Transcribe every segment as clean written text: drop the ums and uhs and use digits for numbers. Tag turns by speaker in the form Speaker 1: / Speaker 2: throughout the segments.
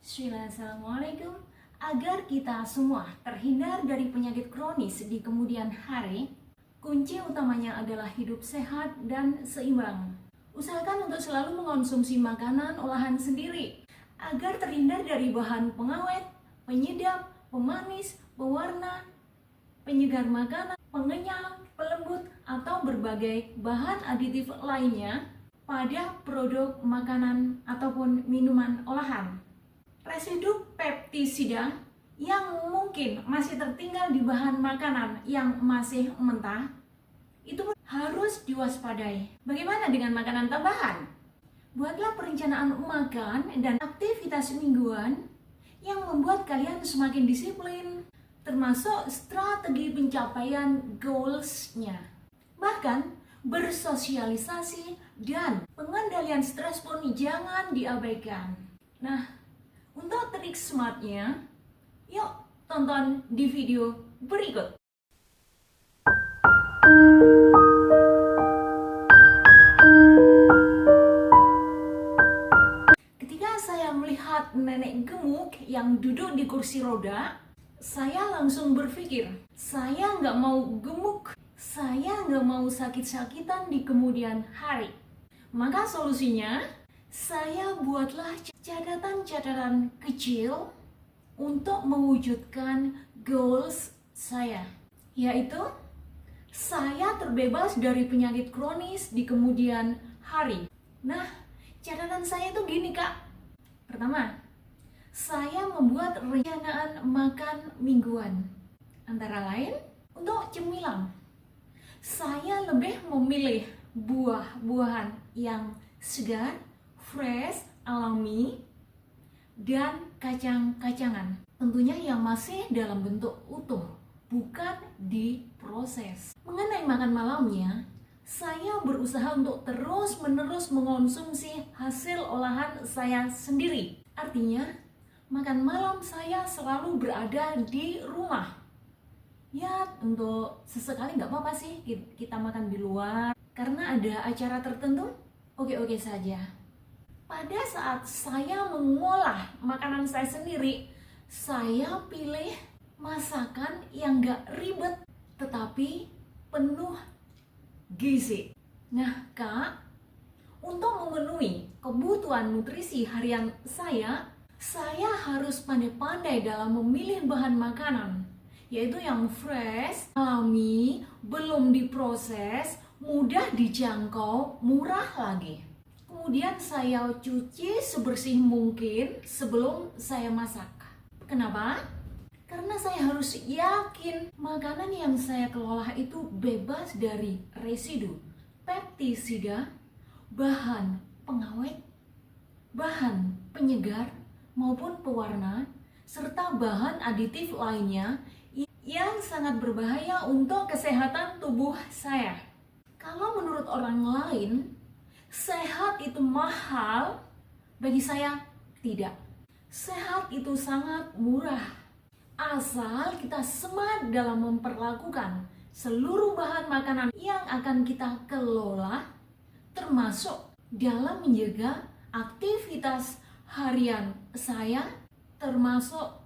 Speaker 1: Assalamualaikum. Agar kita semua terhindar dari penyakit kronis di kemudian hari, kunci utamanya adalah hidup sehat dan seimbang. Usahakan untuk selalu mengonsumsi makanan olahan sendiri agar terhindar dari bahan pengawet, penyedap, pemanis, pewarna, penyegar makanan, pengenyal, pelembut, atau berbagai bahan aditif lainnya pada produk makanan ataupun minuman olahan. Residu pestisida yang mungkin masih tertinggal di bahan makanan yang masih mentah itu harus diwaspadai. Bagaimana dengan makanan tambahan? Buatlah perencanaan makan dan aktivitas mingguan yang membuat kalian semakin disiplin, termasuk strategi pencapaian goals-nya. Bahkan bersosialisasi dan pengendalian stres pun jangan diabaikan. Nah, untuk trik smartnya, yuk tonton di video berikut. Ketika saya melihat nenek gemuk yang duduk di kursi roda, saya langsung berpikir, saya nggak mau gemuk, saya nggak mau sakit-sakitan di kemudian hari. Maka solusinya, saya buatlah catatan-catatan kecil untuk mewujudkan goals saya, yaitu saya terbebas dari penyakit kronis di kemudian hari. Nah, catatan saya itu gini Kak. Pertama, saya membuat rencanaan makan mingguan. Antara lain, untuk cemilan, saya lebih memilih buah-buahan yang segar, fresh, alami, dan kacang-kacangan. Tentunya yang masih dalam bentuk utuh, bukan diproses. Mengenai makan malamnya, saya berusaha untuk terus-menerus mengonsumsi hasil olahan saya sendiri. Artinya, makan malam saya selalu berada di rumah. Ya, untuk sesekali nggak apa-apa sih kita makan di luar. Karena ada acara tertentu, oke-oke saja. Pada saat saya mengolah makanan saya sendiri, saya pilih masakan yang gak ribet, tetapi penuh gizi. Nah Kak, untuk memenuhi kebutuhan nutrisi harian saya harus pandai-pandai dalam memilih bahan makanan, yaitu yang fresh, alami, belum diproses, mudah dijangkau, murah lagi. Kemudian saya cuci sebersih mungkin sebelum saya masak. Kenapa? Karena saya harus yakin makanan yang saya kelola itu bebas dari residu pestisida, bahan pengawet, bahan penyegar maupun pewarna, serta bahan aditif lainnya yang sangat berbahaya untuk kesehatan tubuh saya. Kalau menurut orang lain, sehat itu mahal, bagi saya tidak. Sehat itu sangat murah, asal kita semangat dalam memperlakukan seluruh bahan makanan yang akan kita kelola, termasuk dalam menjaga aktivitas harian saya, termasuk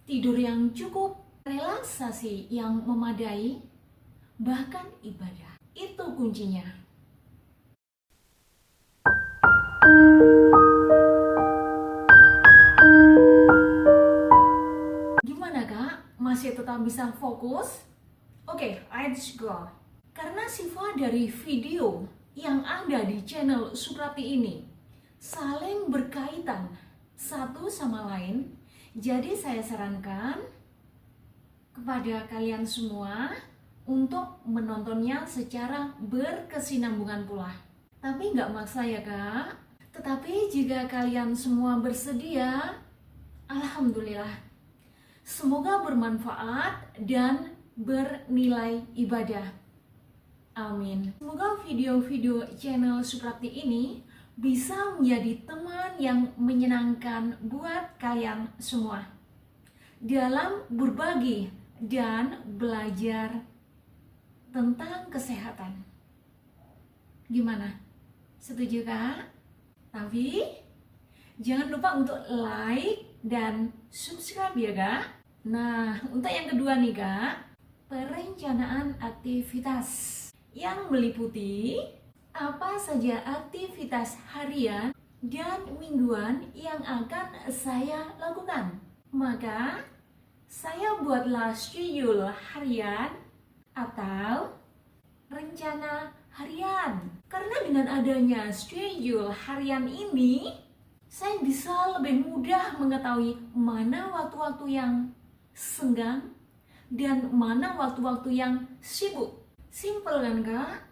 Speaker 1: tidur yang cukup, relaksasi yang memadai, bahkan ibadah. Itu kuncinya. Gimana Kak? Masih tetap bisa fokus? Oke, let's go. Karena sifat dari video yang ada di channel Suprapti ini saling berkaitan satu sama lain, jadi saya sarankan kepada kalian semua untuk menontonnya secara berkesinambungan pula. Tapi nggak maksa ya Kak. Tetapi jika kalian semua bersedia, alhamdulillah. Semoga bermanfaat dan bernilai ibadah. Amin. Semoga video-video channel Suprapti ini bisa menjadi teman yang menyenangkan buat kalian semua dalam berbagi dan belajar tentang kesehatan. Gimana? Setuju Kak? Tapi Jangan lupa untuk like dan subscribe ya Kak. Nah, untuk yang kedua nih Kak, perencanaan aktivitas yang meliputi apa saja aktivitas harian dan mingguan yang akan saya lakukan. Maka, saya buatlah schedule harian atau rencana harian. Karena dengan adanya schedule harian ini, saya bisa lebih mudah mengetahui mana waktu-waktu yang senggang dan mana waktu-waktu yang sibuk. Simple kan Kak?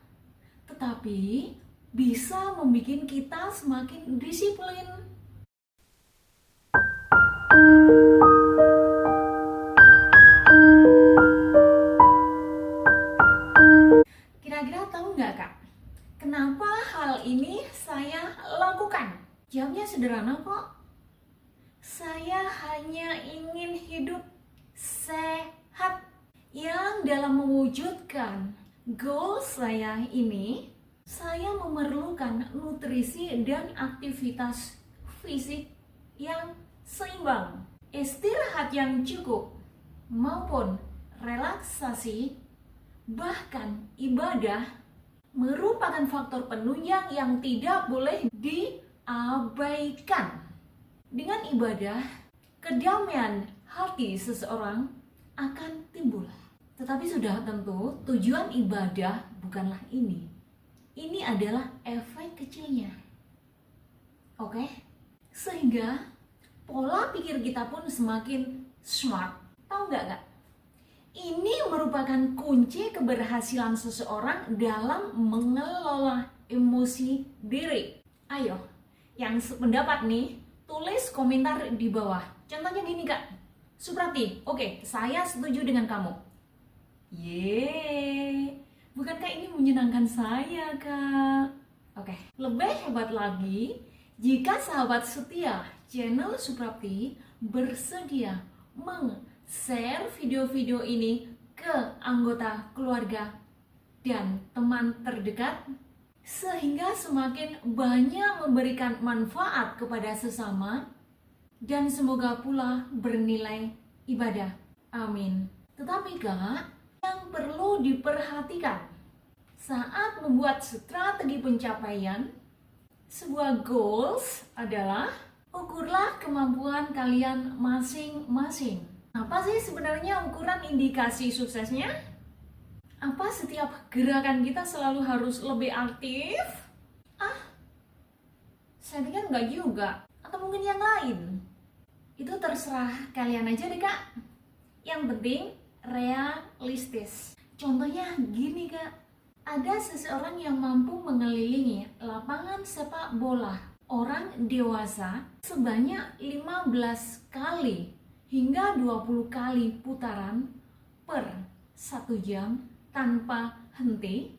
Speaker 1: Tetapi bisa membuat kita semakin disiplin. Kira-kira tahu nggak Kak, kenapa hal ini saya lakukan? Jawabnya sederhana kok. Saya hanya ingin hidup sehat. Yang dalam mewujudkan goal saya ini, saya memerlukan nutrisi dan aktivitas fisik yang seimbang, istirahat yang cukup, maupun relaksasi, bahkan ibadah merupakan faktor penunjang yang tidak boleh diabaikan. Dengan ibadah, kedamaian hati seseorang akan timbul. Tetapi sudah tentu tujuan ibadah bukanlah ini. Ini adalah efek kecilnya. Oke? Sehingga pola pikir kita pun semakin smart. Tahu nggak Kak? Ini merupakan kunci keberhasilan seseorang dalam mengelola emosi diri. Ayo, yang sependapat nih, tulis komentar di bawah. Contohnya gini Kak, Suprati, oke, saya setuju dengan kamu. Yeay, bukankah ini menyenangkan saya Kak? Oke, lebih hebat lagi jika sahabat setia channel Suprati bersedia share video-video ini ke anggota keluarga dan teman terdekat, sehingga semakin banyak memberikan manfaat kepada sesama dan semoga pula bernilai ibadah. Amin. Tetapi Kak, yang perlu diperhatikan saat membuat strategi pencapaian sebuah goals adalah ukurlah kemampuan kalian masing-masing. Apa sih sebenarnya ukuran indikasi suksesnya? Apa setiap gerakan kita selalu harus lebih aktif? Saya pikir enggak juga. Atau mungkin yang lain? Itu terserah kalian aja deh Kak. Yang penting realistis. Contohnya gini Kak, ada seseorang yang mampu mengelilingi lapangan sepak bola orang dewasa sebanyak 15 kali hingga 20 kali putaran per 1 jam tanpa henti.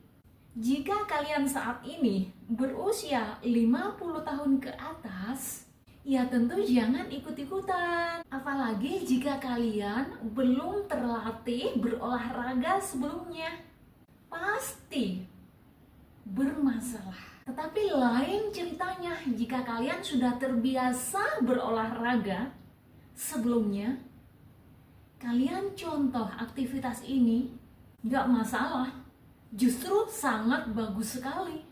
Speaker 1: Jika kalian saat ini berusia 50 tahun ke atas, ya tentu jangan ikut-ikutan. Apalagi jika kalian belum terlatih berolahraga sebelumnya. Pasti bermasalah. Tetapi lain ceritanya jika kalian sudah terbiasa berolahraga sebelumnya. Kalian contoh aktivitas ini, gak masalah. Justru sangat bagus sekali.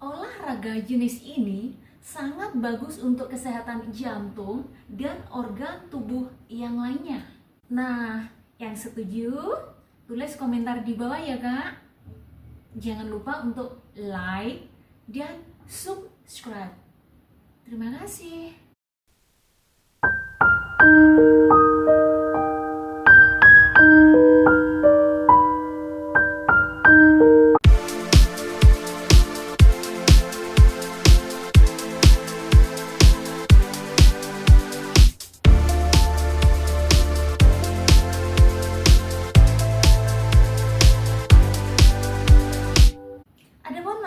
Speaker 1: Olahraga jenis ini sangat bagus untuk kesehatan jantung dan organ tubuh yang lainnya. Nah, yang setuju, tulis komentar di bawah ya Kak. Jangan lupa untuk like dan subscribe. Terima kasih.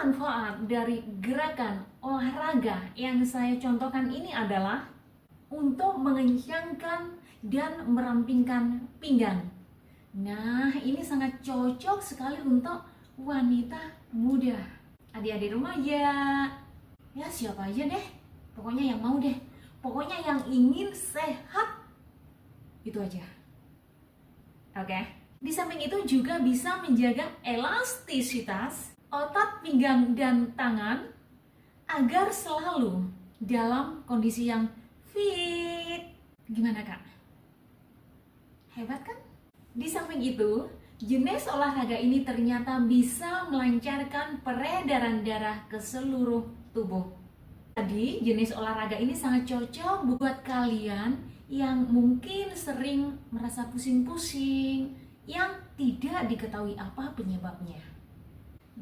Speaker 1: Manfaat dari gerakan olahraga yang saya contohkan ini adalah untuk mengencangkan dan merampingkan pinggang. Nah, ini sangat cocok sekali untuk wanita muda, adik-adik remaja, ya siapa aja deh, pokoknya yang mau deh. Pokoknya yang ingin sehat, itu aja. Oke. Di samping itu juga bisa menjaga elastisitas otot pinggang dan tangan agar selalu dalam kondisi yang fit. Gimana Kak? Hebat kan? Di samping itu, jenis olahraga ini ternyata bisa melancarkan peredaran darah ke seluruh tubuh. Jadi, jenis olahraga ini sangat cocok buat kalian yang mungkin sering merasa pusing-pusing, yang tidak diketahui apa penyebabnya.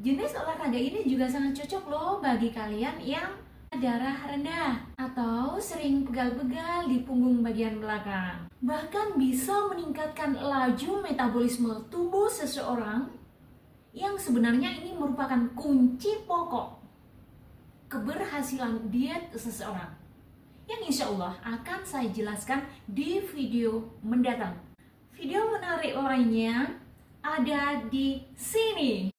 Speaker 1: Jenis olahraga ini juga sangat cocok loh bagi kalian yang darah rendah atau sering pegal-pegal di punggung bagian belakang. Bahkan bisa meningkatkan laju metabolisme tubuh seseorang yang sebenarnya ini merupakan kunci pokok keberhasilan diet seseorang, yang insya Allah akan saya jelaskan di video mendatang. Video menarik lainnya ada di sini.